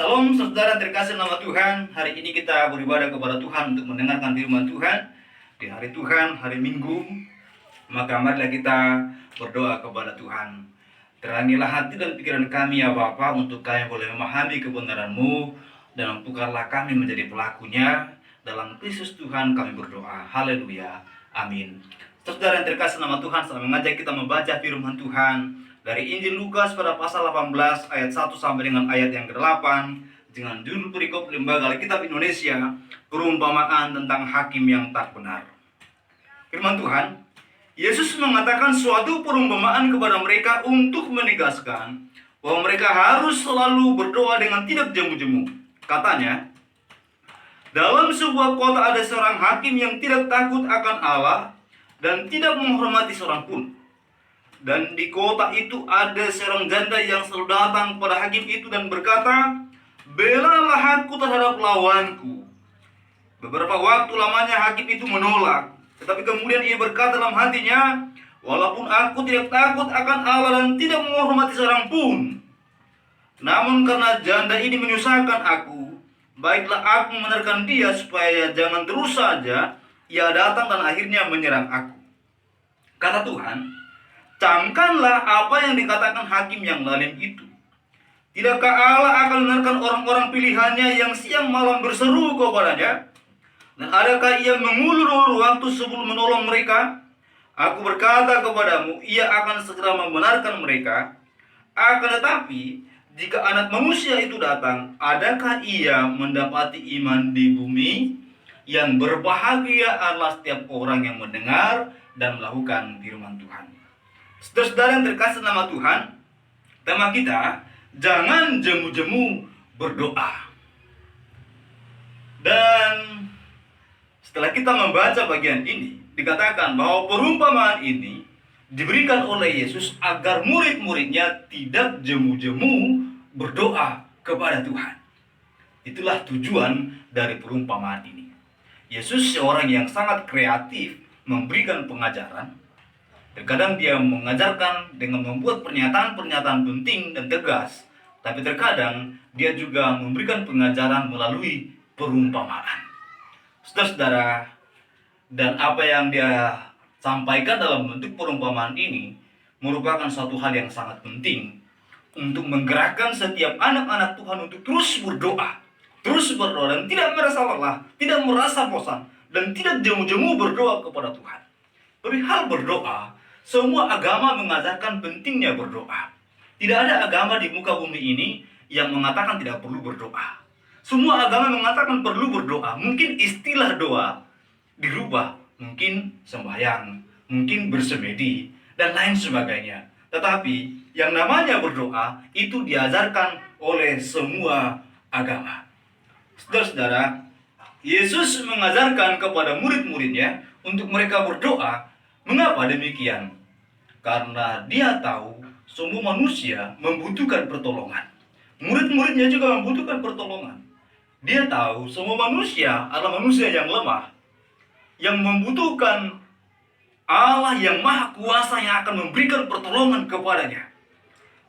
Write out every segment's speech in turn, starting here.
Salam saudara terkasih nama Tuhan. Hari ini kita beribadah kepada Tuhan untuk mendengarkan firman Tuhan di hari Tuhan, hari Minggu. Maka marilah kita berdoa kepada Tuhan. Terangilah hati dan pikiran kami ya Bapa, untuk kami boleh memahami kebenaran-Mu, dan tukarlah kami menjadi pelakunya. Dalam Kristus Tuhan kami berdoa. Haleluya. Amin. Saudara yang terkasih nama Tuhan, saya mengajak kita membaca firman Tuhan dari Injil Lukas pada pasal 18 ayat 1 sampai dengan ayat yang ke-8 dengan judul perikop Lembaga Alkitab Indonesia, perumpamaan tentang hakim yang tak benar. Firman Tuhan, Yesus mengatakan suatu perumpamaan kepada mereka untuk menegaskan bahwa mereka harus selalu berdoa dengan tidak jemu-jemu. Katanya, dalam sebuah kota ada seorang hakim yang tidak takut akan Allah dan tidak menghormati seorang pun. Dan di kota itu ada seorang janda yang selalu datang kepada hakim itu dan berkata, "Belalah aku terhadap lawanku." Beberapa waktu lamanya hakim itu menolak, tetapi kemudian ia berkata dalam hatinya, "Walaupun aku tidak takut akan Allah dan tidak menghormati seorang pun, namun karena janda ini menyusahkan aku, baiklah aku membenarkan dia supaya jangan terus saja ia datang dan akhirnya menyerang aku." Kata Tuhan, camkanlah apa yang dikatakan hakim yang zalim itu. Tidakkah Allah akan membenarkan orang-orang pilihannya yang siang malam berseru kepadanya? Dan adakah ia mengulur-ulur waktu sebelum menolong mereka? Aku berkata kepadamu, ia akan segera membenarkan mereka. Akan tetapi, jika anak manusia itu datang, adakah ia mendapati iman di bumi? Yang berbahagia adalah setiap orang yang mendengar dan melakukan firman Tuhan. Saudara-saudara yang terkasih nama Tuhan, tema kita, jangan jemu-jemu berdoa. Dan setelah kita membaca bagian ini, dikatakan bahwa perumpamaan ini diberikan oleh Yesus agar murid-muridnya tidak jemu-jemu berdoa kepada Tuhan. Itulah tujuan dari perumpamaan ini. Yesus seorang yang sangat kreatif memberikan pengajaran. Terkadang dia mengajarkan dengan membuat pernyataan-pernyataan penting dan tegas, tapi terkadang dia juga memberikan pengajaran melalui perumpamaan. Saudara-saudara, dan apa yang dia sampaikan dalam bentuk perumpamaan ini merupakan suatu hal yang sangat penting untuk menggerakkan setiap anak-anak Tuhan untuk terus berdoa dan tidak merasa lelah, tidak merasa bosan, dan tidak jemu-jemu berdoa kepada Tuhan. Perihal berdoa, semua agama mengajarkan pentingnya berdoa. Tidak ada agama di muka bumi ini yang mengatakan tidak perlu berdoa. Semua agama mengatakan perlu berdoa. Mungkin istilah doa dirubah, mungkin sembahyang, mungkin bersemedi, dan lain sebagainya. Tetapi yang namanya berdoa itu diajarkan oleh semua agama. Saudara-saudara, Yesus mengajarkan kepada murid-muridnya untuk mereka berdoa. Mengapa demikian? Karena dia tahu semua manusia membutuhkan pertolongan. Murid-muridnya juga membutuhkan pertolongan. Dia tahu semua manusia adalah manusia yang lemah, yang membutuhkan Allah yang maha kuasa yang akan memberikan pertolongan kepadanya.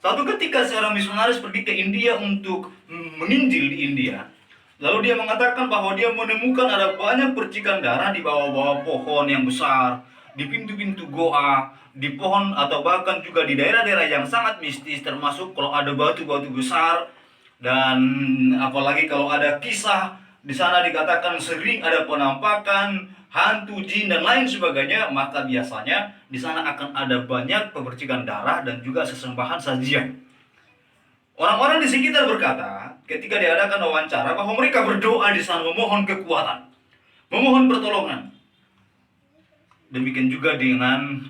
Suatu ketika seorang misionaris pergi ke India untuk menginjil di India. Lalu dia mengatakan bahwa dia menemukan ada banyak percikan darah di bawah-bawah pohon yang besar, di pintu-pintu goa, di pohon, atau bahkan juga di daerah-daerah yang sangat mistis, termasuk kalau ada batu-batu besar. Dan apalagi kalau ada kisah di sana dikatakan sering ada penampakan hantu, jin, dan lain sebagainya, maka biasanya di sana akan ada banyak pemercikan darah dan juga sesembahan sajian. Orang-orang di sekitar berkata ketika diadakan wawancara bahwa mereka berdoa di sana memohon kekuatan, memohon pertolongan. Demikian juga dengan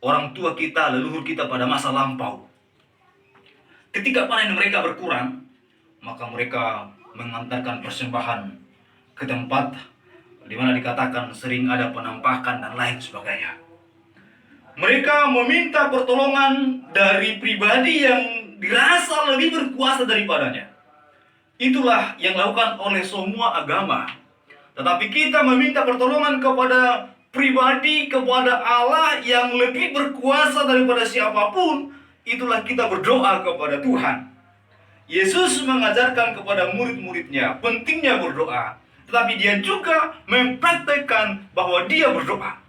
orang tua kita, leluhur kita pada masa lampau. Ketika panen mereka berkurang, maka mereka mengantarkan persembahan ke tempat di mana dikatakan sering ada penampakan dan lain sebagainya. Mereka meminta pertolongan dari pribadi yang dirasa lebih berkuasa daripadanya. Itulah yang dilakukan oleh semua agama. Tetapi kita meminta pertolongan kepada pribadi, kepada Allah yang lebih berkuasa daripada siapapun. Itulah kita berdoa kepada Tuhan. Yesus mengajarkan kepada murid-muridnya pentingnya berdoa, tetapi dia juga mempraktekkan bahwa dia berdoa.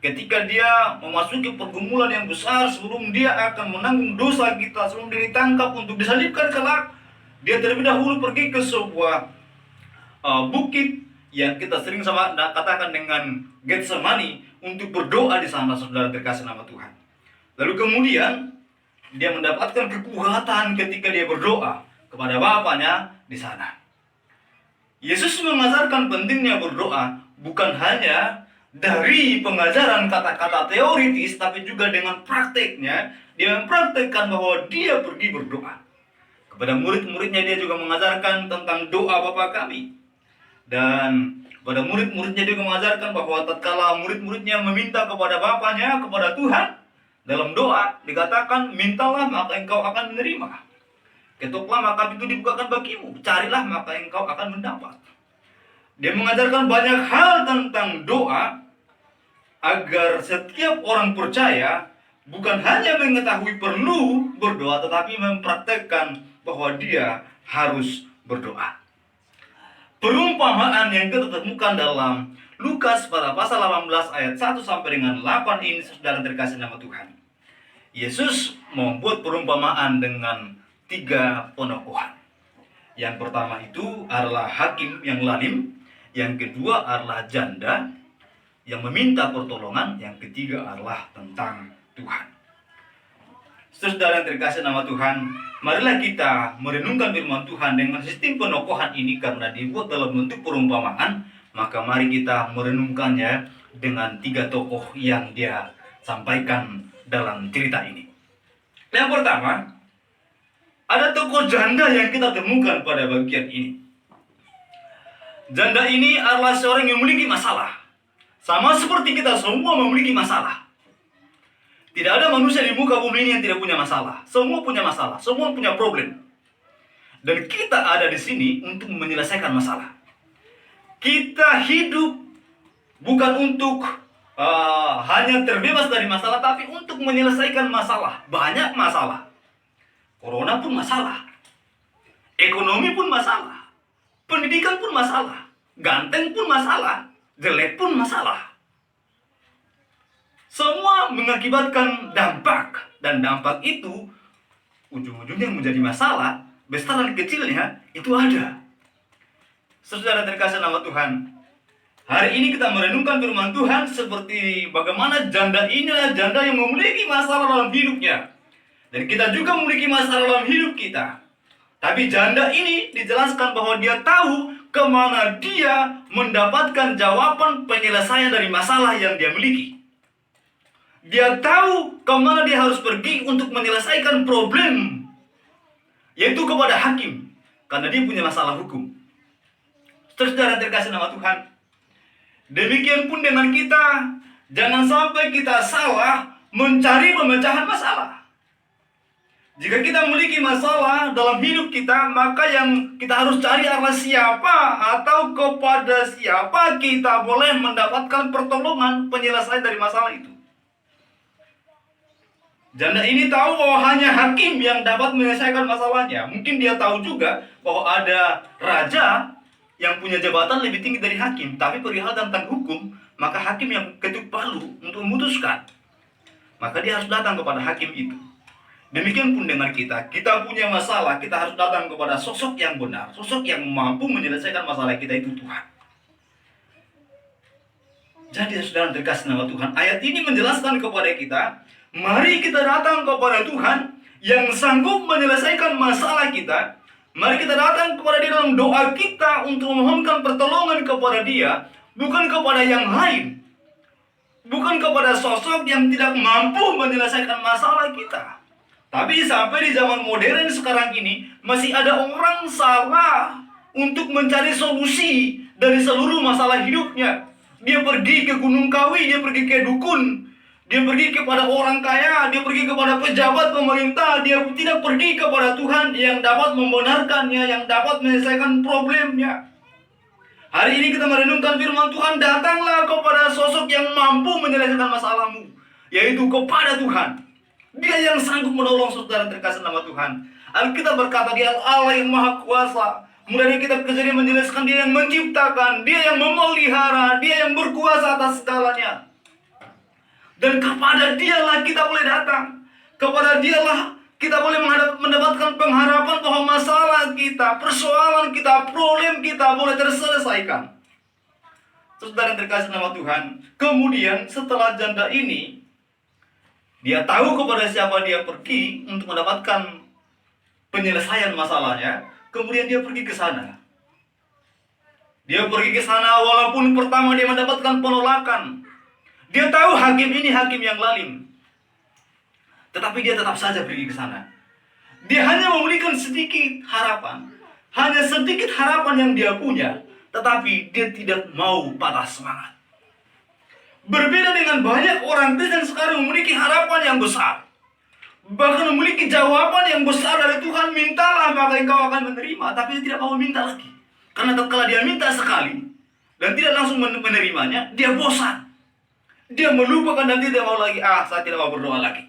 Ketika dia memasuki pergumulan yang besar, sebelum dia akan menanggung dosa kita, sebelum dia ditangkap untuk disalibkan kelak, dia terlebih dahulu pergi ke sebuah bukit yang kita sering sama katakan dengan Getsemani untuk berdoa di sana, saudara terkasih nama Tuhan. Lalu kemudian dia mendapatkan kekuatan ketika dia berdoa kepada Bapanya di sana. Yesus mengajarkan pentingnya berdoa bukan hanya dari pengajaran kata-kata teoritis, tapi juga dengan prakteknya. Dia mempraktekkan bahwa dia pergi berdoa. Kepada murid-muridnya dia juga mengajarkan tentang doa Bapa kami. Dan kepada murid-muridnya dia juga mengajarkan bahwa tatkala murid-muridnya meminta kepada Bapanya, kepada Tuhan, dalam doa dikatakan, mintalah maka engkau akan menerima. Ketoklah maka pintu dibukakan bagimu. Carilah maka engkau akan mendapat. Dia mengajarkan banyak hal tentang doa, agar setiap orang percaya bukan hanya mengetahui perlu berdoa, tetapi mempraktekkan bahwa dia harus berdoa. Perumpamaan yang kita temukan dalam Lukas pada pasal 18 ayat 1 sampai dengan 8 ini, saudara terkasih nama Tuhan. Yesus membuat perumpamaan dengan 3 penokohan. Yang pertama itu adalah hakim yang lalim, yang kedua adalah janda yang meminta pertolongan, yang ketiga adalah tentang Tuhan. Saudara yang terkasih nama Tuhan, marilah kita merenungkan firman Tuhan dengan sistem penokohan ini karena dibuat dalam bentuk perumpamaan. Maka mari kita merenungkannya dengan 3 tokoh yang dia sampaikan dalam cerita ini. Yang pertama, ada tokoh janda yang kita temukan pada bagian ini. Janda ini adalah seorang yang memiliki masalah. Sama seperti kita semua memiliki masalah. Tidak ada manusia di muka bumi ini yang tidak punya masalah. Semua punya masalah, semua punya problem. Dan kita ada di sini untuk menyelesaikan masalah. Kita hidup bukan untuk hanya terbebas dari masalah, tapi untuk menyelesaikan masalah. Banyak masalah. Corona pun masalah. Ekonomi pun masalah. Pendidikan pun masalah. Ganteng pun masalah. Jelek pun masalah. Semua mengakibatkan dampak. Dan dampak itu ujung-ujungnya menjadi masalah. Besar dan kecilnya itu ada. Saudara terkasih nama Tuhan, hari ini kita merenungkan firman Tuhan seperti bagaimana janda ini adalah janda yang memiliki masalah dalam hidupnya. Dan kita juga memiliki masalah dalam hidup kita. Tapi janda ini dijelaskan bahwa dia tahu kemana dia mendapatkan jawaban penyelesaian dari masalah yang dia miliki. Dia tahu kemana dia harus pergi untuk menyelesaikan problem, yaitu kepada hakim, karena dia punya masalah hukum. Saudara terkasih nama Tuhan, demikian pun dengan kita, jangan sampai kita salah mencari pemecahan masalah. Jika kita memiliki masalah dalam hidup kita, maka yang kita harus cari adalah siapa atau kepada siapa kita boleh mendapatkan pertolongan penyelesaian dari masalah itu. Janda ini tahu bahwa hanya hakim yang dapat menyelesaikan masalahnya. Mungkin dia tahu juga bahwa ada raja yang punya jabatan lebih tinggi dari hakim, tapi perihal tentang hukum, maka hakim yang ketuk palu untuk memutuskan. Maka dia harus datang kepada hakim itu. Demikian pun dengan kita punya masalah, kita harus datang kepada sosok yang benar, sosok yang mampu menyelesaikan masalah kita, itu Tuhan. Jadi saudara terkasih nama Tuhan, ayat ini menjelaskan kepada kita, mari kita datang kepada Tuhan yang sanggup menyelesaikan masalah kita. Mari kita datang kepada Dia dalam doa kita untuk memohonkan pertolongan kepada Dia, bukan kepada yang lain, bukan kepada sosok yang tidak mampu menyelesaikan masalah kita. Tapi sampai di zaman modern sekarang ini, masih ada orang salah untuk mencari solusi dari seluruh masalah hidupnya. Dia pergi ke Gunung Kawi, dia pergi ke dukun, dia pergi kepada orang kaya, dia pergi kepada pejabat pemerintah, dia tidak pergi kepada Tuhan yang dapat membenarkannya, yang dapat menyelesaikan problemnya. Hari ini kita merenungkan firman Tuhan, datanglah kepada sosok yang mampu menyelesaikan masalahmu, yaitu kepada Tuhan. Dia yang sanggup menolong saudara terkasih nama Tuhan. Alkitab berkata dia Allah yang maha kuasa. Mulai dari kitab Kejadian menjelaskan dia yang menciptakan, dia yang memelihara, dia yang berkuasa atas segalanya. Dan kepada dialah kita boleh datang. Kepada dialah kita boleh mendapatkan pengharapan bahwa masalah kita, persoalan kita, problem kita boleh terselesaikan. Saudara yang terkasih nama Tuhan, kemudian setelah janda ini, dia tahu kepada siapa dia pergi untuk mendapatkan penyelesaian masalahnya, kemudian dia pergi ke sana. Dia pergi ke sana walaupun pertama dia mendapatkan penolakan. Dia tahu hakim ini hakim yang lalim. Tetapi dia tetap saja pergi ke sana. Dia hanya memberikan sedikit harapan. Hanya sedikit harapan yang dia punya. Tetapi dia tidak mau patah semangat. Berbeda dengan banyak orang Kristen sekarang memiliki harapan yang besar. Bahkan memiliki jawaban yang besar dari Tuhan. Mintalah maka engkau akan menerima. Tapi dia tidak mau minta lagi. Karena tatkala dia minta sekali dan tidak langsung menerimanya, dia bosan. Dia melupakan dan tidak mau lagi. Saya tidak mau berdoa lagi.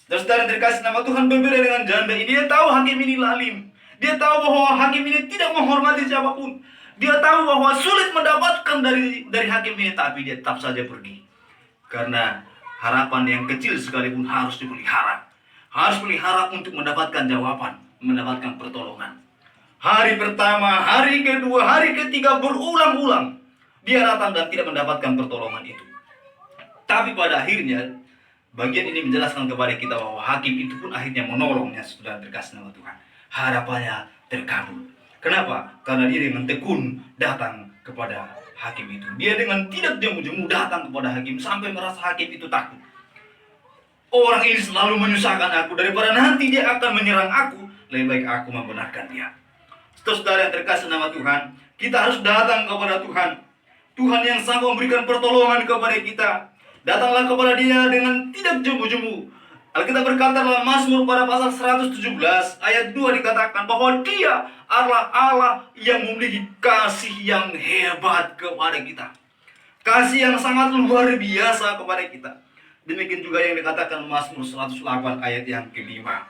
Saudara terkasih nama Tuhan, berbeda dengan janda ini. Dia tahu hakim ini lalim. Dia tahu bahwa hakim ini tidak menghormati siapapun. Dia tahu bahwa sulit mendapatkan dari hakim ini. Tapi dia tetap saja pergi. Karena harapan yang kecil sekalipun harus dipelihara. Harus pelihara untuk mendapatkan jawaban, mendapatkan pertolongan. Hari pertama, hari kedua, hari ketiga berulang-ulang dia datang dan tidak mendapatkan pertolongan itu. Tapi pada akhirnya bagian ini menjelaskan kepada kita bahwa hakim itu pun akhirnya menolongnya. Sudah terkasih nama Tuhan, harapannya terkabul. Kenapa? Karena dia dengan tekun datang kepada hakim itu. Dia dengan tidak jemu-jemu datang kepada hakim sampai merasa hakim itu takut. Orang ini selalu menyusahkan aku, daripada nanti dia akan menyerang aku, lebih baik aku membenarkan dia. Saudara yang terkasih nama Tuhan, kita harus datang kepada Tuhan. Tuhan yang sanggup memberikan pertolongan kepada kita. Datanglah kepada dia dengan tidak jemu-jemu. Alkitab berkata dalam Mazmur pada pasal 117 ayat 2 dikatakan bahwa dia adalah Allah yang memiliki kasih yang hebat kepada kita. Kasih yang sangat luar biasa kepada kita. Demikian juga yang dikatakan Mazmur 108 ayat yang kelima.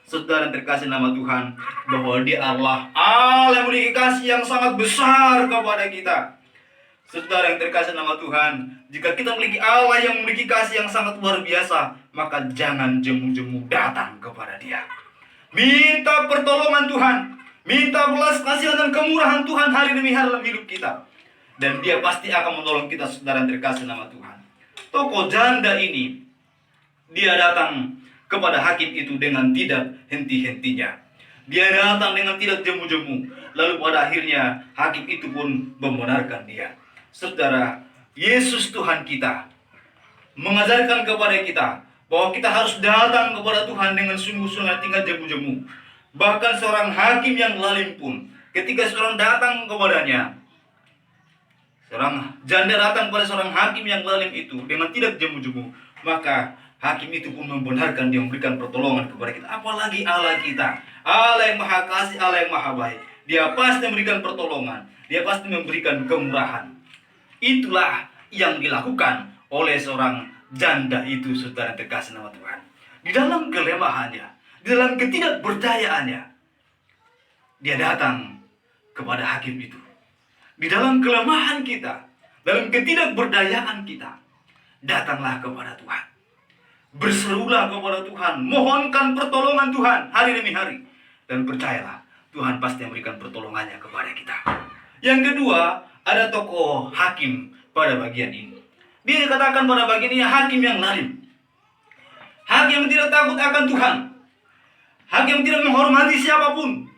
Saudara yang terkasih nama Tuhan, bahwa dia adalah Allah yang memiliki kasih yang sangat besar kepada kita. Saudara yang terkasih nama Tuhan, jika kita memiliki Allah yang memiliki kasih yang sangat luar biasa, maka jangan jemu-jemu datang kepada dia. Minta pertolongan Tuhan, minta belas kasihan dan kemurahan Tuhan hari demi hari dalam hidup kita. Dan dia pasti akan menolong kita, saudara yang terkasih nama Tuhan. Tokoh janda ini, dia datang kepada hakim itu dengan tidak henti-hentinya. Dia datang dengan tidak jemu-jemu. Lalu pada akhirnya hakim itu pun membenarkan dia. Saudara, Yesus Tuhan kita mengajarkan kepada kita bahwa kita harus datang kepada Tuhan dengan sungguh-sungguh, tidak jemu-jemu. Bahkan seorang hakim yang lalim pun, ketika seorang datang kepadanya, seorang janda datang kepada seorang hakim yang lalim itu dengan tidak jemu-jemu, maka hakim itu pun membenarkan, dia memberikan pertolongan kepada kita. Apalagi Allah kita, Allah yang maha kasih, Allah yang maha baik. Dia pasti memberikan pertolongan, dia pasti memberikan kemurahan. Itulah yang dilakukan oleh seorang janda itu, saudara terkasih nama Tuhan. Di dalam kelemahannya, di dalam ketidakberdayaannya, dia datang kepada hakim itu. Di dalam kelemahan kita, dalam ketidakberdayaan kita, datanglah kepada Tuhan. Berserulah kepada Tuhan, mohonkan pertolongan Tuhan hari demi hari, dan percayalah Tuhan pasti memberikan pertolongannya kepada kita. Yang kedua, ada tokoh hakim pada bagian ini. Dia dikatakan pada bagian ini hakim yang lalim, hakim yang tidak takut akan Tuhan, hakim yang tidak menghormati siapapun.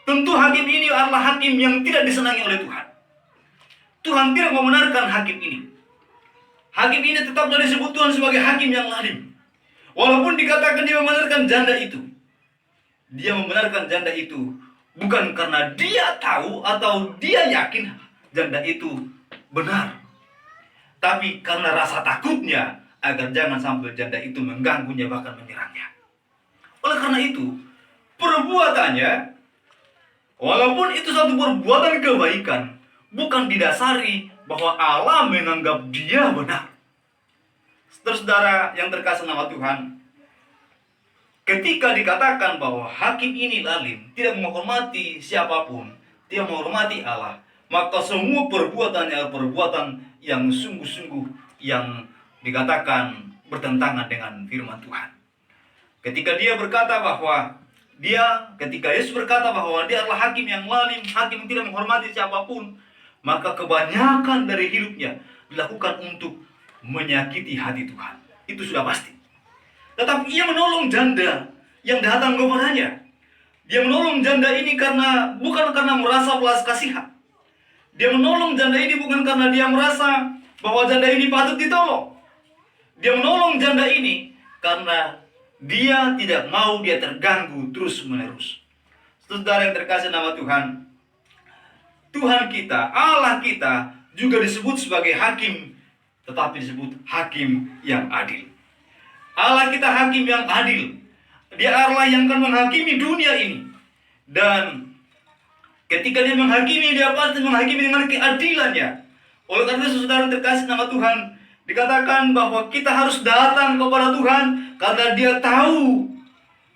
Tentu hakim ini adalah hakim yang tidak disenangi oleh Tuhan. Tuhan tidak membenarkan hakim ini. Hakim ini tetaplah disebut Tuhan sebagai hakim yang lalim. Walaupun dikatakan dia membenarkan janda itu, dia membenarkan janda itu bukan karena dia tahu atau dia yakin janda itu benar, tapi karena rasa takutnya agar jangan sampai janda itu mengganggunya bahkan menyerangnya. Oleh karena itu, perbuatannya, walaupun itu satu perbuatan kebaikan, bukan didasari bahwa Allah menganggap dia benar. Saudara yang terkasih nama Tuhan, Ketika dikatakan bahwa hakim ini lalim, tidak menghormati siapapun, tidak menghormati Allah, maka semua perbuatannya adalah perbuatan yang sungguh-sungguh yang dikatakan bertentangan dengan firman Tuhan. Ketika ketika Yesus berkata bahwa dia adalah hakim yang lalim, hakim yang tidak menghormati siapapun, maka kebanyakan dari hidupnya dilakukan untuk menyakiti hati Tuhan. Itu sudah pasti. Tetapi ia menolong janda yang datang kepadanya. Dia menolong janda ini bukan karena merasa belas kasihan. Dia menolong janda ini bukan karena dia merasa bahwa janda ini patut ditolong. Dia menolong janda ini karena dia tidak mau dia terganggu terus-menerus. Saudara yang terkasih nama Tuhan, Tuhan kita, Allah kita juga disebut sebagai hakim, tetapi disebut hakim yang adil. Allah kita hakim yang adil. Dia Allah yang akan menghakimi dunia ini. Dan ketika dia menghakimi, dia pasti menghakimi dengan keadilannya. Oleh karena itu, saudara terkasih nama Tuhan, dikatakan bahwa kita harus datang kepada Tuhan karena dia tahu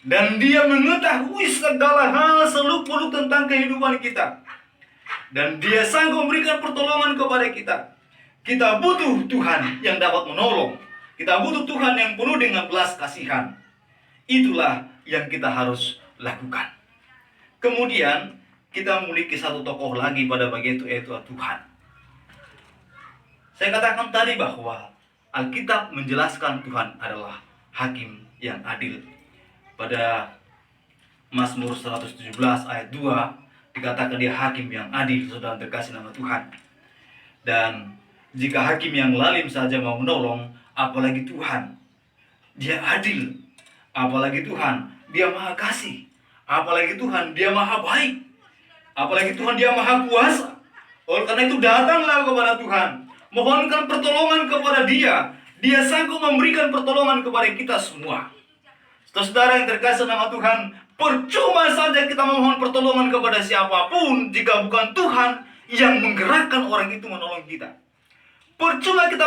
dan dia mengetahui segala hal seluk-beluk tentang kehidupan kita. Dan dia sanggup memberikan pertolongan kepada kita. Kita butuh Tuhan yang dapat menolong. Kita butuh Tuhan yang penuh dengan belas kasihan. Itulah yang kita harus lakukan. Kemudian kita memiliki satu tokoh lagi pada bagian itu, yaitu Tuhan. Saya katakan tadi bahwa Alkitab menjelaskan Tuhan adalah hakim yang adil. Pada Mazmur 117 ayat 2 dikatakan dia hakim yang adil, saudara terkasih nama Tuhan. Dan jika hakim yang lalim saja mau menolong, apalagi Tuhan. Dia adil. Apalagi Tuhan, dia maha kasih. Apalagi Tuhan, dia maha baik. Apalagi Tuhan, dia maha kuasa. Oleh karena itu, datanglah kepada Tuhan. Mohonkan pertolongan kepada dia. Dia sanggup memberikan pertolongan kepada kita semua. Saudara yang terkasih nama Tuhan, percuma saja kita memohon pertolongan kepada siapapun jika bukan Tuhan yang menggerakkan orang itu menolong kita. Percuma kita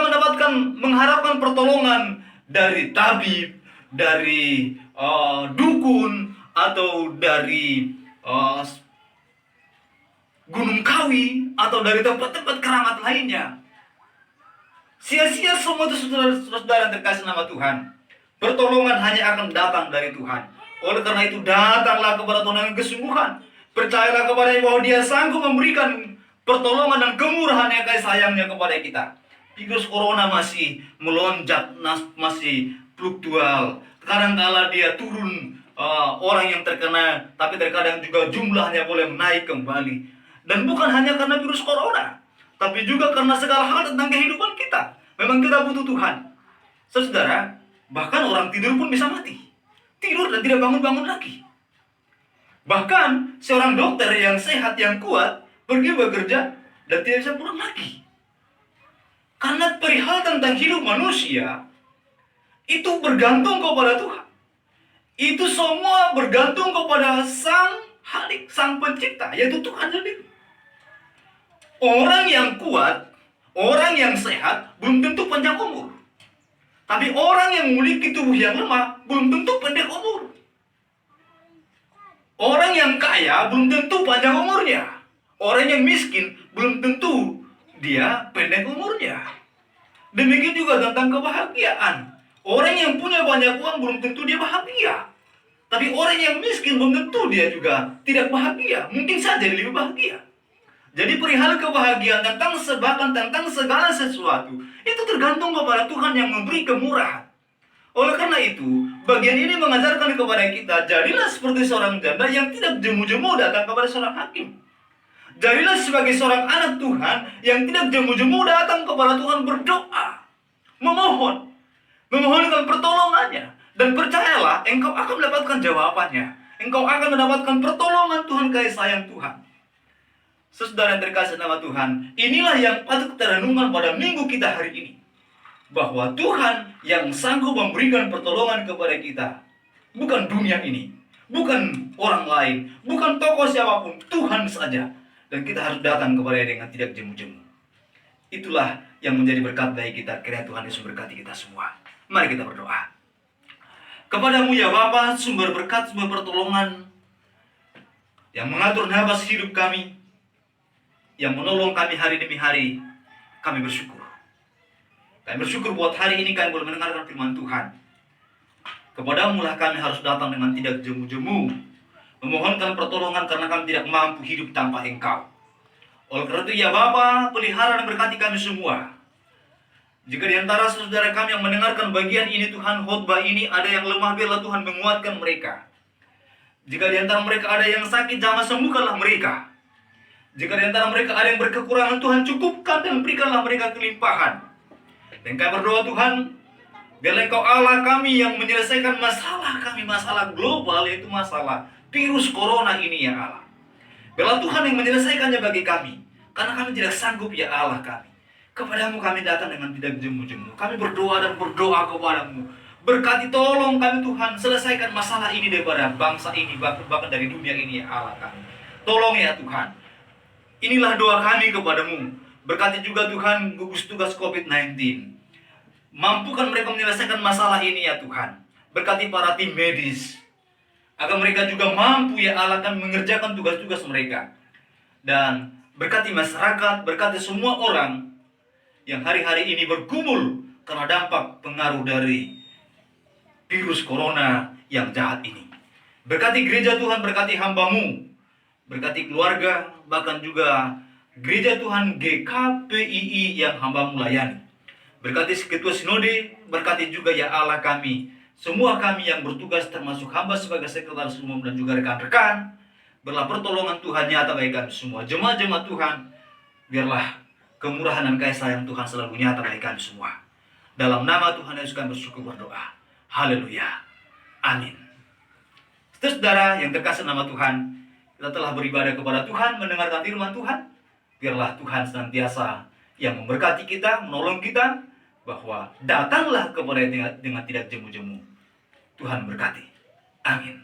mengharapkan pertolongan dari tabib, dari dukun, atau dari gunung kawi, atau dari tempat-tempat keramat lainnya. Sia-sia semua itu, saudara yang terkasih nama Tuhan. Pertolongan hanya akan datang dari Tuhan. Oleh karena itu, datanglah kepada Tuhan dengan kesungguhan. Percayalah kepada-Nya bahwa Dia sanggup memberikan pertolongan dan kemurahan yang kasih sayangnya kepada kita. Virus corona masih melonjak, masih fluktual. Kadang-kala dia turun orang yang terkena, tapi terkadang juga jumlahnya boleh naik kembali. Dan bukan hanya karena virus corona, tapi juga karena segala hal tentang kehidupan kita. Memang kita butuh Tuhan. Saudara, bahkan orang tidur pun bisa mati. Tidur dan tidak bangun-bangun lagi. Bahkan seorang dokter yang sehat, yang kuat, pergi bekerja dan tidak bisa pulang lagi. Karena perihal tentang hidup manusia itu bergantung kepada Tuhan. Itu semua bergantung kepada Sang Halik, Sang Pencipta, yaitu Tuhan sendiri. Orang yang kuat, orang yang sehat belum tentu panjang umur. Tapi orang yang memiliki tubuh yang lemah belum tentu pendek umur. Orang yang kaya belum tentu panjang umurnya. Orang yang miskin belum tentu dia pendek umurnya. Demikian juga tentang kebahagiaan. Orang yang punya banyak uang belum tentu dia bahagia. Tapi orang yang miskin belum tentu dia juga tidak bahagia. Mungkin saja dia lebih bahagia. Jadi perihal kebahagiaan tentang segala sesuatu itu tergantung kepada Tuhan yang memberi kemurahan. Oleh karena itu, bagian ini mengajarkan kepada kita, jadilah seperti seorang janda yang tidak jemu-jemu datang kepada seorang hakim. Jadilah sebagai seorang anak Tuhan yang tidak jemu-jemu datang kepada Tuhan berdoa, memohonkan pertolongannya, dan percayalah engkau akan mendapatkan jawabannya. Engkau akan mendapatkan pertolongan Tuhan, kasih sayang Tuhan. Saudara yang terkasih nama Tuhan, inilah yang patut kita renungkan pada minggu kita hari ini. Bahwa Tuhan yang sanggup memberikan pertolongan kepada kita. Bukan dunia ini, bukan orang lain, bukan tokoh siapapun, Tuhan saja. Dan kita harus datang kepada-Nya dengan tidak jemu-jemu. Itulah yang menjadi berkat bagi kita. Kiranya Tuhan Yesus berkati kita semua. Mari kita berdoa. Kepadamu ya Bapa, sumber berkat, sumber pertolongan, yang mengatur nafas hidup kami, yang menolong kami hari demi hari, kami bersyukur. Kami bersyukur buat hari ini kami boleh mendengarkan firman Tuhan. Kepadamu lah kami harus datang dengan tidak jemu-jemu, memohonkan pertolongan karena kami tidak mampu hidup tanpa Engkau. Oleh karena itu ya Bapa, pelihara dan berkati kami semua. Jika di antara saudara kami yang mendengarkan bagian ini Tuhan, khotbah ini, ada yang lemah, biarlah Tuhan menguatkan mereka. Jika di antara mereka ada yang sakit, jamah sembuhkanlah mereka. Jika di antara mereka ada yang berkekurangan, Tuhan cukupkan dan berikanlah mereka kelimpahan. Dan kami berdoa Tuhan, biarlah Engkau Allah kami yang menyelesaikan masalah kami, masalah global, yaitu masalah virus corona ini ya Allah. Biarlah Tuhan yang menyelesaikannya bagi kami, karena kami tidak sanggup ya Allah kami. Kepadamu kami datang dengan tidak jemu-jemu. Kami berdoa dan berdoa kepadamu. Berkati, tolong kami Tuhan, selesaikan masalah ini daripada bangsa ini, bahkan dari dunia ini ya Allah kami. Tolong ya Tuhan. Inilah doa kami kepadamu. Berkati juga Tuhan gugus tugas COVID-19. Mampukan mereka menyelesaikan masalah ini ya Tuhan. Berkati para tim medis, agar mereka juga mampu ya Allah kan mengerjakan tugas-tugas mereka. Dan berkati masyarakat, berkati semua orang yang hari-hari ini bergumul karena dampak pengaruh dari virus corona yang jahat ini. Berkati gereja Tuhan, berkati hamba-Mu, berkati keluarga, bahkan juga gereja Tuhan GKPII yang hamba-Mu layani. Berkati ketua sinode, berkati juga ya Allah kami, semua kami yang bertugas termasuk hamba sebagai sekretaris umum dan juga rekan-rekan. Biarlah pertolongan Tuhan nyata bagi kami semua. Jemaat-jemaat Tuhan, biarlah kemurahan dan kasih sayang Tuhan selalu nyata bagi kami semua. Dalam nama Tuhan Yesus kami bersyukur berdoa. Haleluya. Amin. Saudara yang terkasih nama Tuhan, kita telah beribadah kepada Tuhan, mendengarkan firman Tuhan. Biarlah Tuhan senantiasa yang memberkati kita, menolong kita, bahwa datanglah kepada dengan tidak jemu-jemu. Tuhan berkati. Amin.